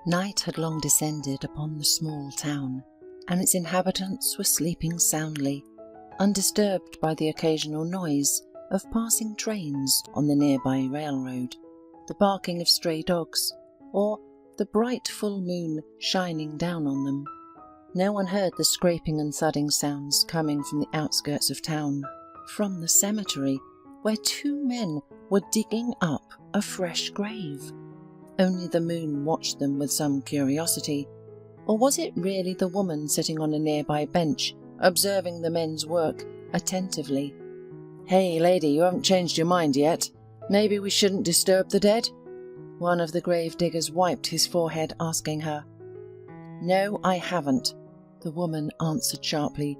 Night had long descended upon the small town, and its inhabitants were sleeping soundly, undisturbed by the occasional noise of passing trains on the nearby railroad, the barking of stray dogs, or the bright full moon shining down on them. No one heard the scraping and thudding sounds coming from the outskirts of town, from the cemetery, where two men were digging up a fresh grave. Only the moon watched them with some curiosity. Or was it really the woman sitting on a nearby bench, observing the men's work attentively? "Hey, lady, you haven't changed your mind yet. Maybe we shouldn't disturb the dead?" One of the grave diggers wiped his forehead, asking her. "No, I haven't," the woman answered sharply.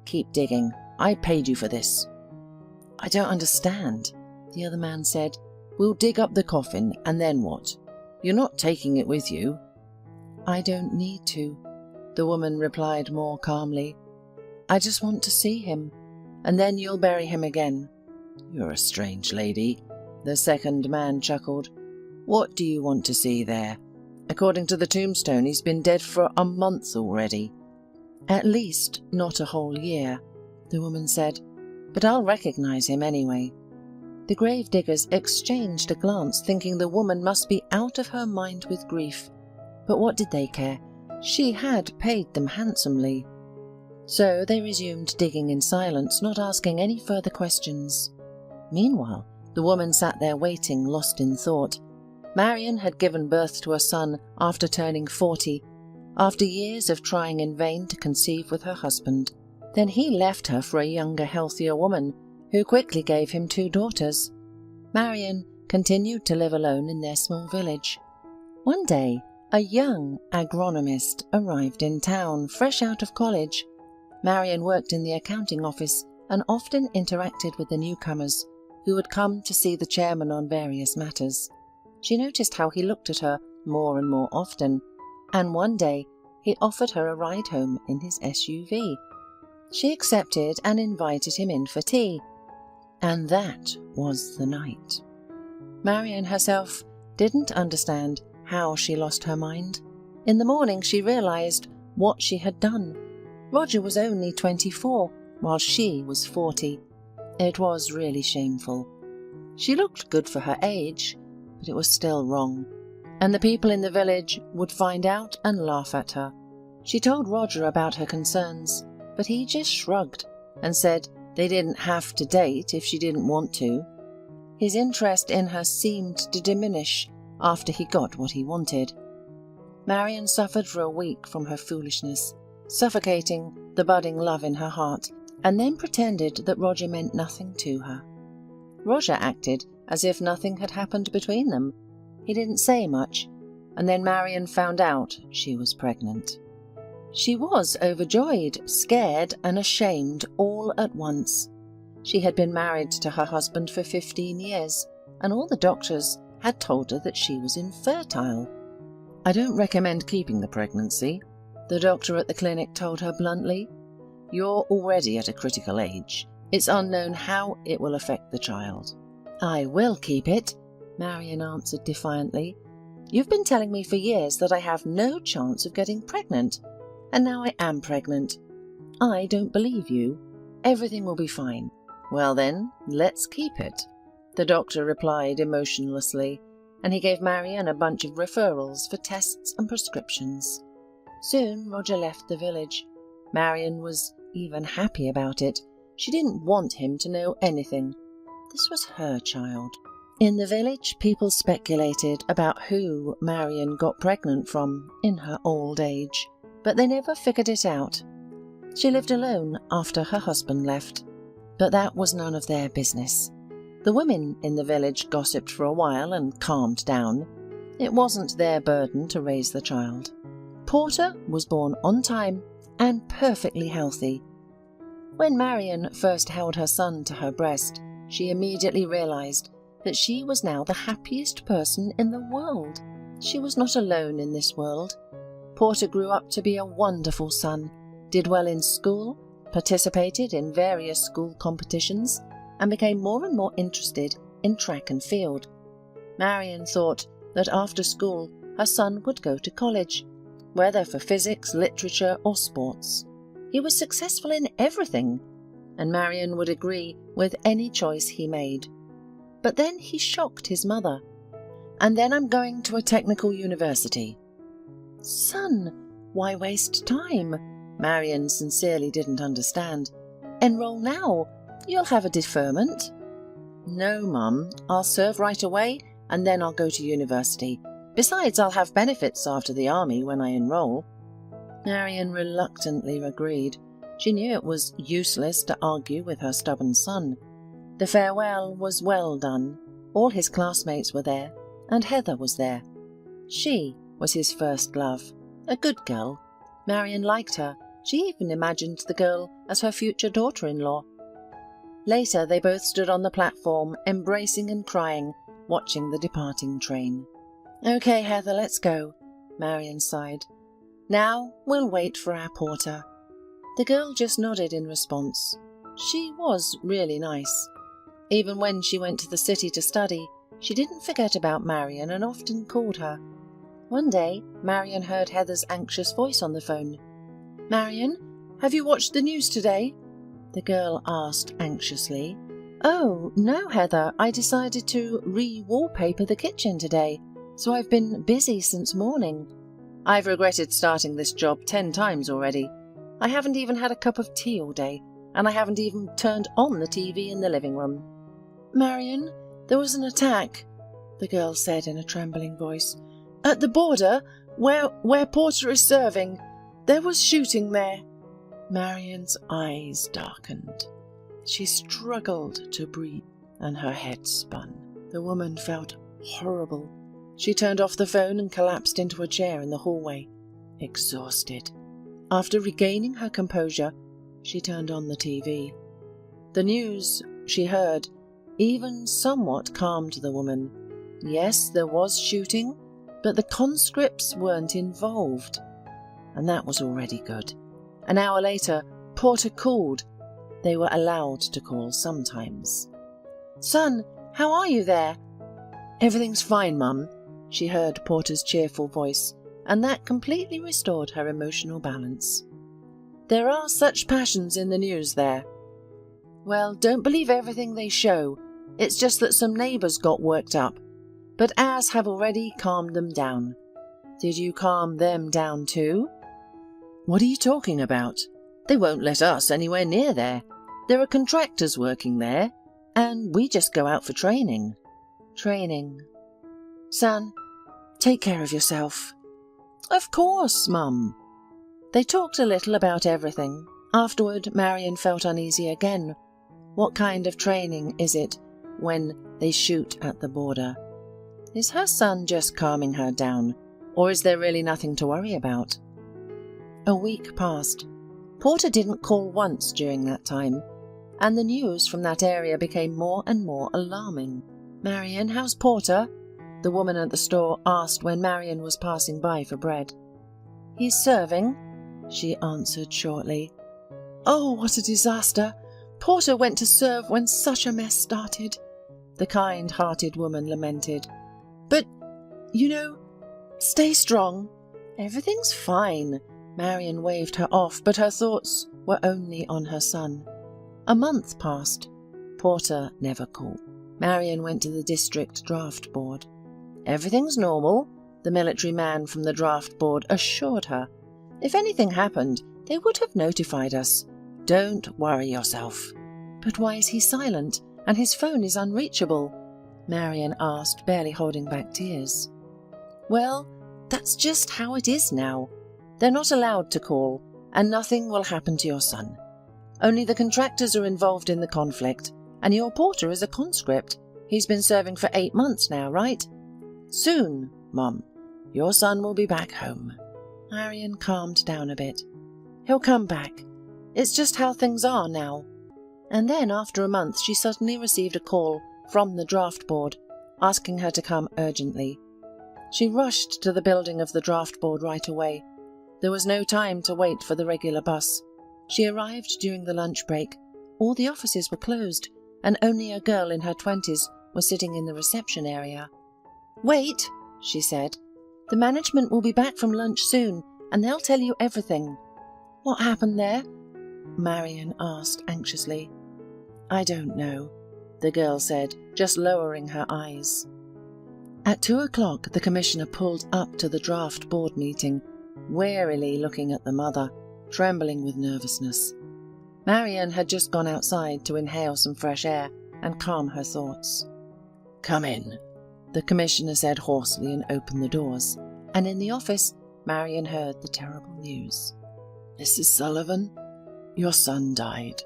"Keep digging. I paid you for this." "I don't understand," the other man said. "We'll dig up the coffin, and then what? You're not taking it with you." "I don't need to," the woman replied more calmly. "I just want to see him, and then you'll bury him again." "You're a strange lady," the second man chuckled. "What do you want to see there? According to the tombstone, he's been dead for a month already." "At least not a whole year," the woman said, "but I'll recognize him anyway." The grave diggers exchanged a glance, thinking the woman must be out of her mind with grief. But what did they care? She had paid them handsomely. So they resumed digging in silence, not asking any further questions. Meanwhile, the woman sat there waiting, lost in thought. Marion had given birth to a son after turning 40, after years of trying in vain to conceive with her husband. Then he left her for a younger, healthier woman, who quickly gave him 2 daughters. Marion continued to live alone in their small village. One day, a young agronomist arrived in town, fresh out of college. Marion worked in the accounting office and often interacted with the newcomers, who had come to see the chairman on various matters. She noticed how he looked at her more and more often, and one day he offered her a ride home in his SUV. She accepted and invited him in for tea. And that was the night. Marion herself didn't understand how she lost her mind. In the morning she realized what she had done. Roger was only 24, while she was 40. It was really shameful. She looked good for her age, but it was still wrong, and the people in the village would find out and laugh at her. She told Roger about her concerns, but he just shrugged and said they didn't have to date if she didn't want to. His interest in her seemed to diminish after he got what he wanted. Marion suffered for a week from her foolishness, suffocating the budding love in her heart, and then pretended that Roger meant nothing to her. Roger acted as if nothing had happened between them. He didn't say much, and then Marion found out she was pregnant. She was overjoyed, scared, and ashamed all at once. She had been married to her husband for 15 years, and all the doctors had told her that she was infertile. "I don't recommend keeping the pregnancy," the doctor at the clinic told her bluntly. "You're already at a critical age. It's unknown how it will affect the child." "I will keep it," Marion answered defiantly. "You've been telling me for years that I have no chance of getting pregnant, and now I am pregnant. I don't believe you. Everything will be fine." "Well then, let's keep it," the doctor replied emotionlessly, and he gave Marion a bunch of referrals for tests and prescriptions. Soon Roger left the village. Marion was even happy about it. She didn't want him to know anything. This was her child. In the village, people speculated about who Marion got pregnant from in her old age, but they never figured it out. She lived alone after her husband left, but that was none of their business. The women in the village gossiped for a while and calmed down. It wasn't their burden to raise the child. Porter was born on time and perfectly healthy. When Marion first held her son to her breast, she immediately realized that she was now the happiest person in the world. She was not alone in this world. Porter grew up to be a wonderful son, did well in school, participated in various school competitions, and became more and more interested in track and field. Marion thought that after school her son would go to college, whether for physics, literature or sports. He was successful in everything, and Marion would agree with any choice he made. But then he shocked his mother. "And then I'm going to a technical university." "Son, why waste time?" Marion sincerely didn't understand. "Enroll now. You'll have a deferment." "No, Mum. I'll serve right away, and then I'll go to university. Besides, I'll have benefits after the army when I enroll." Marion reluctantly agreed. She knew it was useless to argue with her stubborn son. The farewell was well done. All his classmates were there, and Heather was there. She was his first love, a good girl. Marion liked her. She even imagined the girl as her future daughter-in-law. Later they both stood on the platform, embracing and crying, watching the departing train. "Okay, Heather, let's go," Marion sighed. "Now we'll wait for our porter." The girl just nodded in response. She was really nice. Even when she went to the city to study, she didn't forget about Marion and often called her. One day, Marion heard Heather's anxious voice on the phone. "Marion, have you watched the news today?" the girl asked anxiously. "Oh, no, Heather, I decided to re-wallpaper the kitchen today, so I've been busy since morning. I've regretted starting this job 10 times already. I haven't even had a cup of tea all day, and I haven't even turned on the TV in the living room." "Marion, there was an attack," the girl said in a trembling voice. "At the border, where Porter is serving. There was shooting there." Marion's eyes darkened. She struggled to breathe, and her head spun. The woman felt horrible. She turned off the phone and collapsed into a chair in the hallway, exhausted. After regaining her composure, she turned on the TV. The news, she heard, even somewhat calmed the woman. Yes, there was shooting, but the conscripts weren't involved. And that was already good. An hour later, Porter called. They were allowed to call sometimes. "Son, how are you there?" "Everything's fine, Mum," she heard Porter's cheerful voice, and that completely restored her emotional balance. "There are such passions in the news there." "Well, don't believe everything they show. It's just that some neighbours got worked up, but ours have already calmed them down." "Did you calm them down too?" "What are you talking about? They won't let us anywhere near there. There are contractors working there, and we just go out for training." "Training. Son, take care of yourself." "Of course, Mum." They talked a little about everything. Afterward, Marion felt uneasy again. What kind of training is it when they shoot at the border? Is her son just calming her down, or is there really nothing to worry about? A week passed. Porter didn't call once during that time, and the news from that area became more and more alarming. "Marion, how's Porter?" the woman at the store asked when Marion was passing by for bread. "He's serving," she answered shortly. "Oh, what a disaster! Porter went to serve when such a mess started," the kind-hearted woman lamented. "But, stay strong. Everything's fine." Marion waved her off, but her thoughts were only on her son. A month passed. Porter never called. Marion went to the district draft board. "Everything's normal," the military man from the draft board assured her. "If anything happened, they would have notified us. Don't worry yourself." "But why is he silent, and his phone is unreachable?" Marion asked, barely holding back tears. "Well, that's just how it is now. They're not allowed to call, and nothing will happen to your son. Only the contractors are involved in the conflict, and your Porter is a conscript. He's been serving for 8 months now, right? Soon, Mum, your son will be back home." Marion calmed down a bit. "He'll come back. It's just how things are now." And then, after a month, she suddenly received a call from the draft board, asking her to come urgently. She rushed to the building of the draft board right away. There was no time to wait for the regular bus. She arrived during the lunch break. All the offices were closed, and only a girl in her 20s was sitting in the reception area. "Wait," she said. The management will be back from lunch soon, and they'll tell you everything." "What happened there?" Marion asked anxiously. "I don't know," the girl said, just lowering her eyes. At 2:00, the commissioner pulled up to the draft board meeting, warily looking at the mother, trembling with nervousness. Marion had just gone outside to inhale some fresh air and calm her thoughts. "Come in," the commissioner said hoarsely, and opened the doors. And in the office, Marion heard the terrible news. "Mrs. Sullivan, your son died,"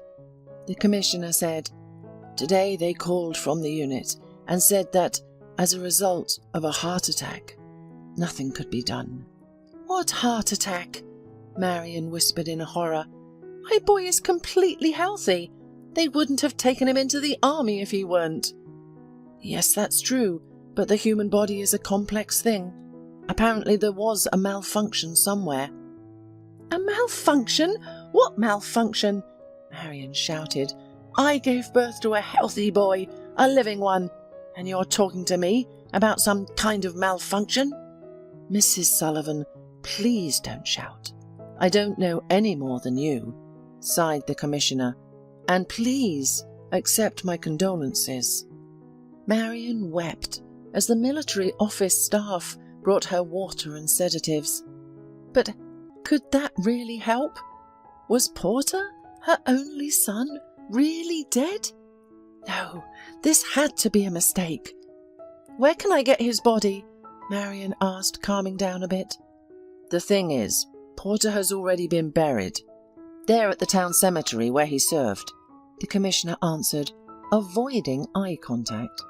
the commissioner said. "Today they called from the unit and said that, as a result of a heart attack, nothing could be done." "What heart attack?" Marion whispered in horror. "My boy is completely healthy. They wouldn't have taken him into the army if he weren't." "Yes, that's true, but the human body is a complex thing. Apparently there was a malfunction somewhere." "A malfunction? What malfunction?" Marion shouted. "I gave birth to a healthy boy, a living one, and you're talking to me about some kind of malfunction?" "Mrs. Sullivan, please don't shout. I don't know any more than you," sighed the commissioner, "and please accept my condolences." Marion wept as the military office staff brought her water and sedatives. But could that really help? Was Porter, her only son, really dead? No, this had to be a mistake. "Where can I get his body?" Marion asked, calming down a bit. "The thing is, Porter has already been buried. There at the town cemetery where he served," the commissioner answered, avoiding eye contact.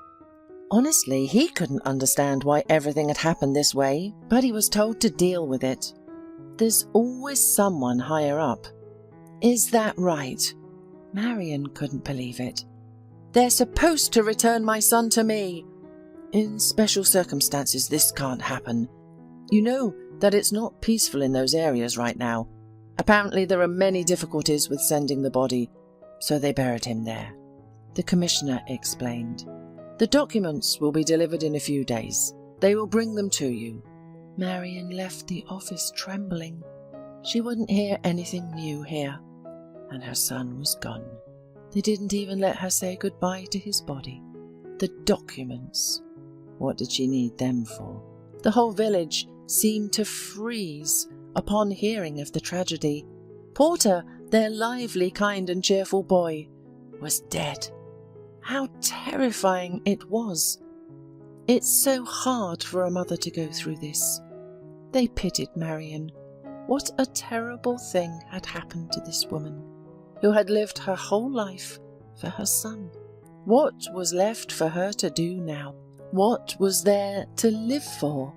Honestly, he couldn't understand why everything had happened this way, but he was told to deal with it. There's always someone higher up. "Is that right?" Marion couldn't believe it. "They're supposed to return my son to me." "In special circumstances, this can't happen. You know that it's not peaceful in those areas right now. Apparently there are many difficulties with sending the body, so they buried him there," the commissioner explained. "The documents will be delivered in a few days. They will bring them to you." Marion left the office trembling. She wouldn't hear anything new here, and her son was gone. They didn't even let her say goodbye to his body. The documents. What did she need them for? The whole village seemed to freeze upon hearing of the tragedy. Porter, their lively, kind and cheerful boy, was dead. How terrifying it was. It's so hard for a mother to go through this. They pitied Marion. What a terrible thing had happened to this woman, who had lived her whole life for her son. What was left for her to do now? What was there to live for?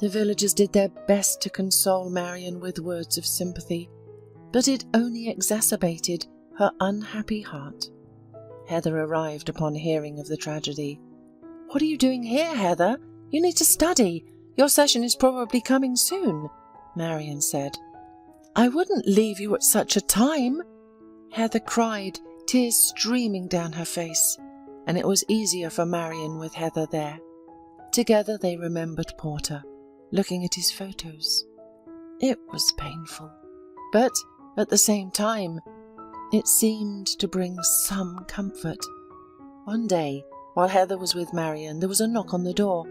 The villagers did their best to console Marion with words of sympathy, but it only exacerbated her unhappy heart. Heather arrived upon hearing of the tragedy. "What are you doing here, Heather? You need to study. Your session is probably coming soon," Marion said. "I wouldn't leave you at such a time," Heather cried, tears streaming down her face, and it was easier for Marion with Heather there. Together they remembered Porter, looking at his photos. It was painful, but at the same time, it seemed to bring some comfort. One day, while Heather was with Marion, there was a knock on the door.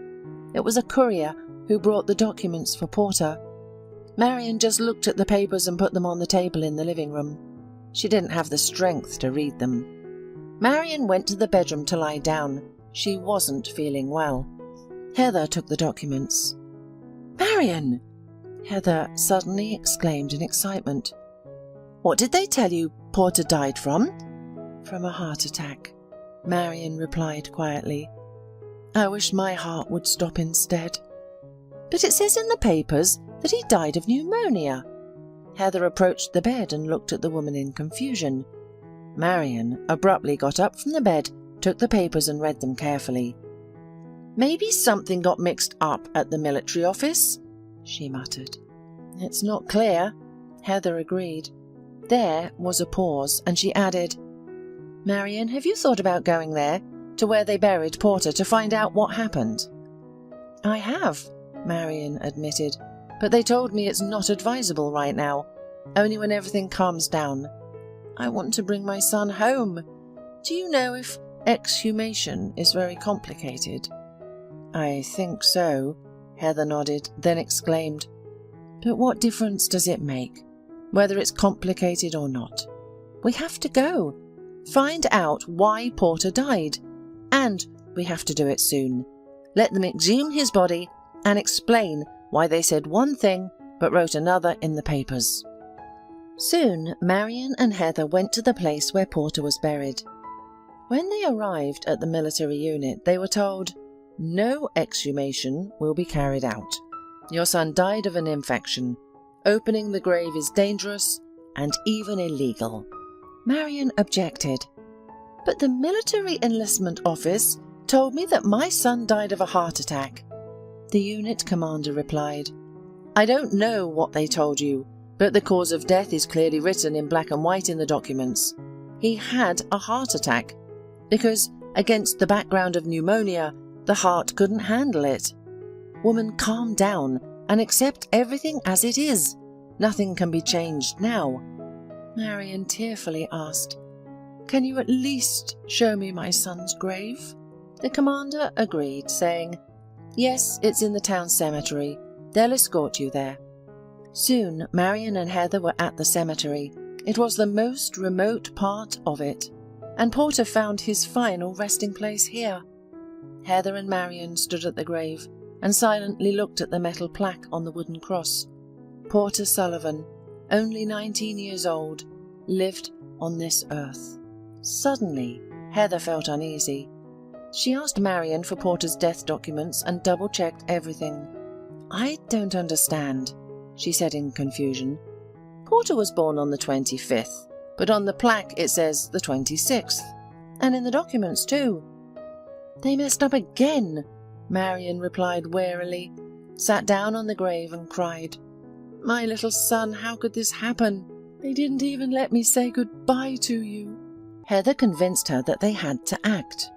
It was a courier who brought the documents for Porter. Marion just looked at the papers and put them on the table in the living room. She didn't have the strength to read them. Marion went to the bedroom to lie down. She wasn't feeling well. Heather took the documents. "Marion!" Heather suddenly exclaimed in excitement. "What did they tell you Porter died from?" "From a heart attack," Marion replied quietly. "I wish my heart would stop instead." "But it says in the papers that he died of pneumonia." Heather approached the bed and looked at the woman in confusion. Marion abruptly got up from the bed, took the papers and read them carefully. "Maybe something got mixed up at the military office," she muttered. "It's not clear," Heather agreed. There was a pause, and she added, "Marion, have you thought about going there, to where they buried Porter, to find out what happened?" "I have," Marion admitted, "but they told me it's not advisable right now, only when everything calms down. I want to bring my son home. Do you know if exhumation is very complicated?" "I think so," Heather nodded, then exclaimed, "But what difference does it make, whether it's complicated or not? We have to go. Find out why Porter died. And we have to do it soon. Let them exhume his body and explain why they said one thing but wrote another in the papers." Soon, Marion and Heather went to the place where Porter was buried. When they arrived at the military unit, they were told, "No exhumation will be carried out. Your son died of an infection. Opening the grave is dangerous and even illegal." Marion objected. "But the military enlistment office told me that my son died of a heart attack." The unit commander replied, "I don't know what they told you, but the cause of death is clearly written in black and white in the documents. He had a heart attack because, against the background of pneumonia, the heart couldn't handle it. Woman, calm down and accept everything as it is. Nothing can be changed now." Marion tearfully asked, "Can you at least show me my son's grave?" The commander agreed, saying, "Yes, it's in the town cemetery. They'll escort you there." Soon, Marion and Heather were at the cemetery. It was the most remote part of it, and Porter found his final resting place here. Heather and Marion stood at the grave and silently looked at the metal plaque on the wooden cross. Porter Sullivan, only 19 years old, lived on this earth. Suddenly, Heather felt uneasy. She asked Marion for Porter's death documents and double-checked everything. "I don't understand," she said in confusion. "Porter was born on the 25th, but on the plaque it says the 26th, and in the documents too." "They messed up again," Marion replied warily, sat down on the grave and cried. "My little son, how could this happen? They didn't even let me say goodbye to you." Heather convinced her that they had to act.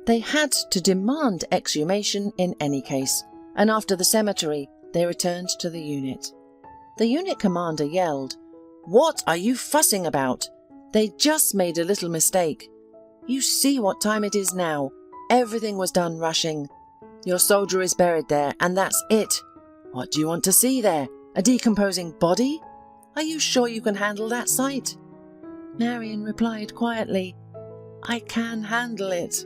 They had to demand exhumation in any case, and after the cemetery, they returned to the unit. The unit commander yelled, "What are you fussing about? They just made a little mistake. You see what time it is now. Everything was done rushing. Your soldier is buried there, and that's it. What do you want to see there? A decomposing body? Are you sure you can handle that sight?" Marion replied quietly, "I can handle it."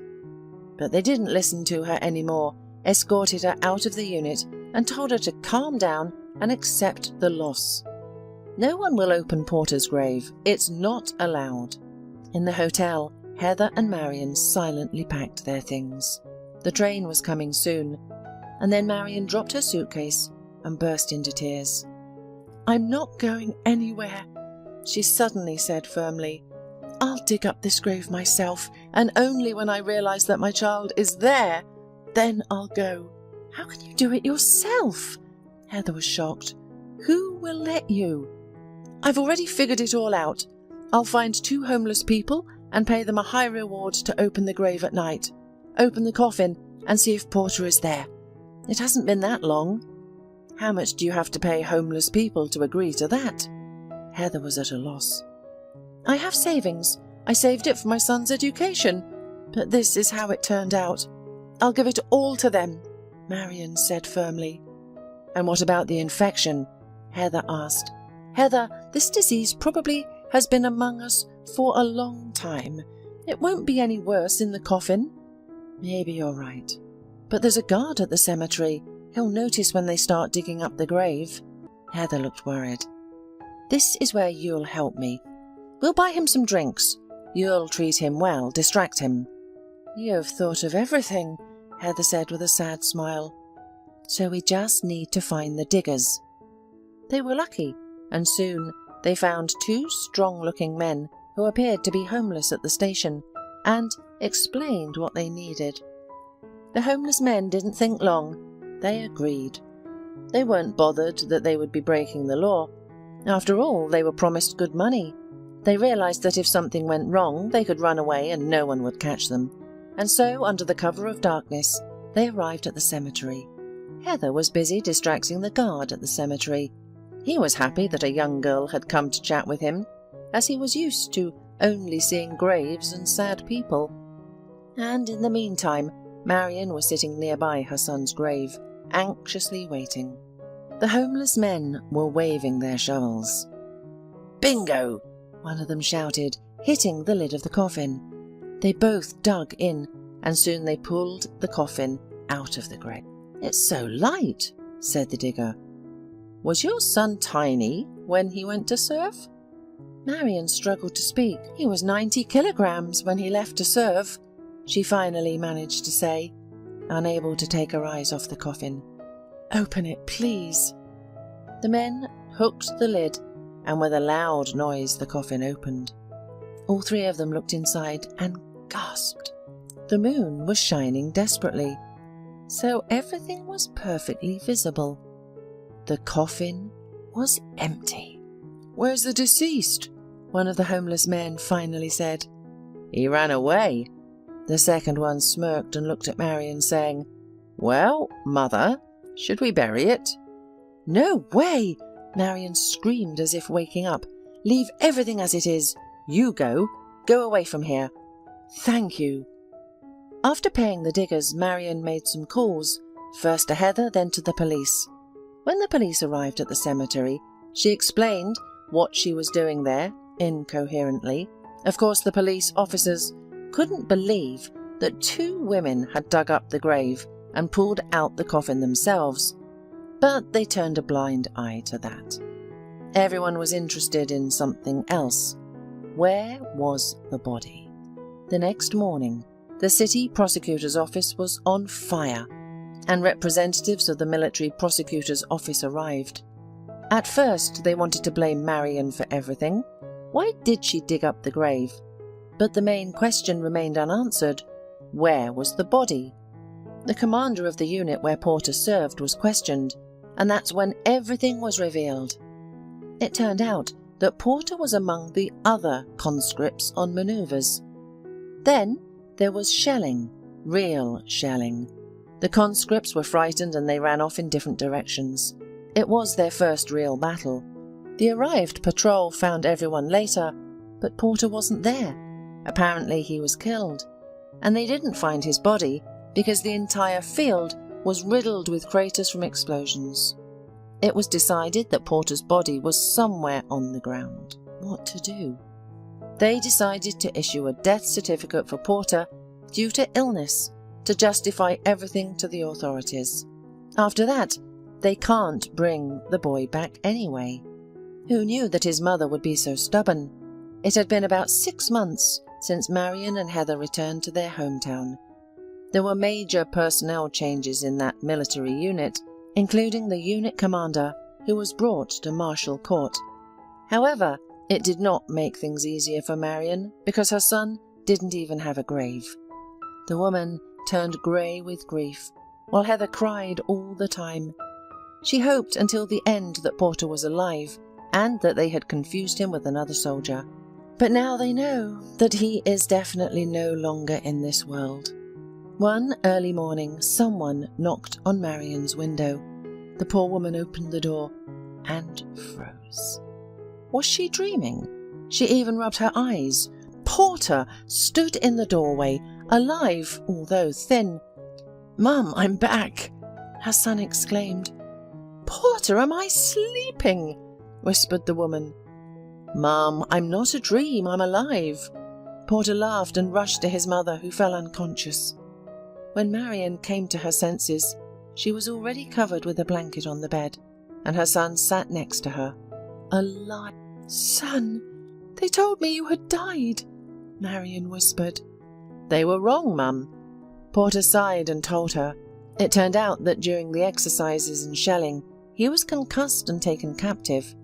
But they didn't listen to her anymore, escorted her out of the unit and told her to calm down and accept the loss. No one will open Porter's grave. It's not allowed. In the hotel, Heather and Marion silently packed their things. The train was coming soon, and then Marion dropped her suitcase and burst into tears. "I'm not going anywhere," she suddenly said firmly. "I'll dig up this grave myself, and only when I realise that my child is there, then I'll go." "How can you do it yourself?" Heather was shocked. "Who will let you?" "I've already figured it all out. I'll find 2 homeless people and pay them a high reward to open the grave at night, open the coffin and see if Porter is there. It hasn't been that long." "How much do you have to pay homeless people to agree to that?" Heather was at a loss. "I have savings. I saved it for my son's education, but this is how it turned out. I'll give it all to them," Marion said firmly. "And what about the infection?" Heather asked. "Heather, this disease probably has been among us for a long time. It won't be any worse in the coffin." "Maybe you're right. But there's a guard at the cemetery. He'll notice when they start digging up the grave." Heather looked worried. "This is where you'll help me. We'll buy him some drinks. You'll treat him well, distract him." "You've thought of everything," Heather said with a sad smile. "So we just need to find the diggers." They were lucky, and soon they found 2 strong-looking men who appeared to be homeless at the station, and explained what they needed. The homeless men didn't think long. They agreed. They weren't bothered that they would be breaking the law. After all, they were promised good money. They realized that if something went wrong, they could run away and no one would catch them. And so, under the cover of darkness, they arrived at the cemetery. Heather was busy distracting the guard at the cemetery. He was happy that a young girl had come to chat with him, as he was used to only seeing graves and sad people. And in the meantime, Marion was sitting nearby her son's grave, anxiously waiting. The homeless men were waving their shovels. "Bingo!" one of them shouted, hitting the lid of the coffin. They both dug in, and soon they pulled the coffin out of the grave. "It's so light," said the digger. "Was your son tiny when he went to serve?" Marion struggled to speak. "He was 90 kilograms when he left to serve," she finally managed to say, unable to take her eyes off the coffin. "Open it, please." The men hooked the lid, and with a loud noise the coffin opened. All three of them looked inside and gasped. The moon was shining desperately, so everything was perfectly visible. The coffin was empty. "Where's the deceased?" one of the homeless men finally said. "He ran away." The second one smirked and looked at Marion, saying, "Well, Mother, should we bury it?" "No way!" Marion screamed as if waking up. "Leave everything as it is. You go. Go away from here. Thank you." After paying the diggers, Marion made some calls, first to Heather, then to the police. When the police arrived at the cemetery, she explained what she was doing there, incoherently. Of course, the police officers couldn't believe that 2 women had dug up the grave and pulled out the coffin themselves, but they turned a blind eye to that. Everyone was interested in something else. Where was the body? The next morning, the city prosecutor's office was on fire, and representatives of the military prosecutor's office arrived. At first, they wanted to blame Marion for everything. Why did she dig up the grave? But the main question remained unanswered. Where was the body? The commander of the unit where Porter served was questioned, and that's when everything was revealed. It turned out that Porter was among the other conscripts on maneuvers. Then there was shelling, real shelling. The conscripts were frightened and they ran off in different directions. It was their first real battle. The arrived patrol found everyone later, but Porter wasn't there. Apparently he was killed. And they didn't find his body because the entire field was riddled with craters from explosions. It was decided that Porter's body was somewhere on the ground. What to do? They decided to issue a death certificate for Porter due to illness to justify everything to the authorities. After that, they can't bring the boy back anyway. Who knew that his mother would be so stubborn? It had been about 6 months since Marion and Heather returned to their hometown. There were major personnel changes in that military unit, including the unit commander, who was brought to martial court. However, it did not make things easier for Marion because her son didn't even have a grave. The woman turned grey with grief, while Heather cried all the time. She hoped until the end that Porter was alive and that they had confused him with another soldier. But now they know that he is definitely no longer in this world. One early morning, someone knocked on Marion's window. The poor woman opened the door and froze. Was she dreaming? She even rubbed her eyes. Porter stood in the doorway, alive, although thin. "Mum, I'm back," her son exclaimed. "Porter, am I sleeping?" whispered the woman. "Mum, I'm not a dream, I'm alive." Porter laughed and rushed to his mother, who fell unconscious. When Marion came to her senses, she was already covered with a blanket on the bed, and her son sat next to her. Alive. "Son, they told me you had died," Marion whispered. "They were wrong, Mum." Porter sighed and told her. It turned out that during the exercises and shelling, he was concussed and taken captive.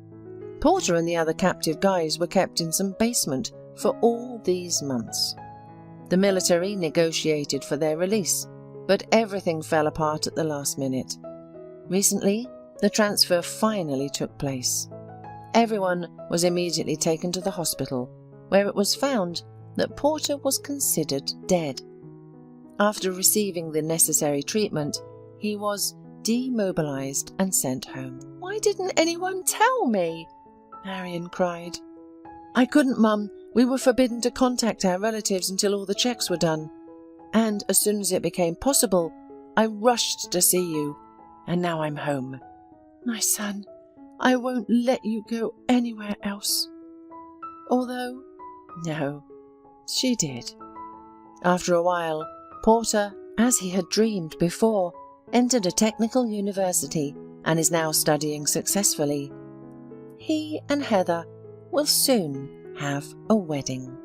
Porter and the other captive guys were kept in some basement for all these months. The military negotiated for their release, but everything fell apart at the last minute. Recently, the transfer finally took place. Everyone was immediately taken to the hospital, where it was found that Porter was considered dead. After receiving the necessary treatment, he was demobilised and sent home. "Why didn't anyone tell me?" Marion cried. "I couldn't, Mum. We were forbidden to contact our relatives until all the checks were done. And as soon as it became possible, I rushed to see you. And now I'm home." "My son, I won't let you go anywhere else." Although, no, she did. After a while, Porter, as he had dreamed before, entered a technical university and is now studying successfully. He and Heather will soon have a wedding.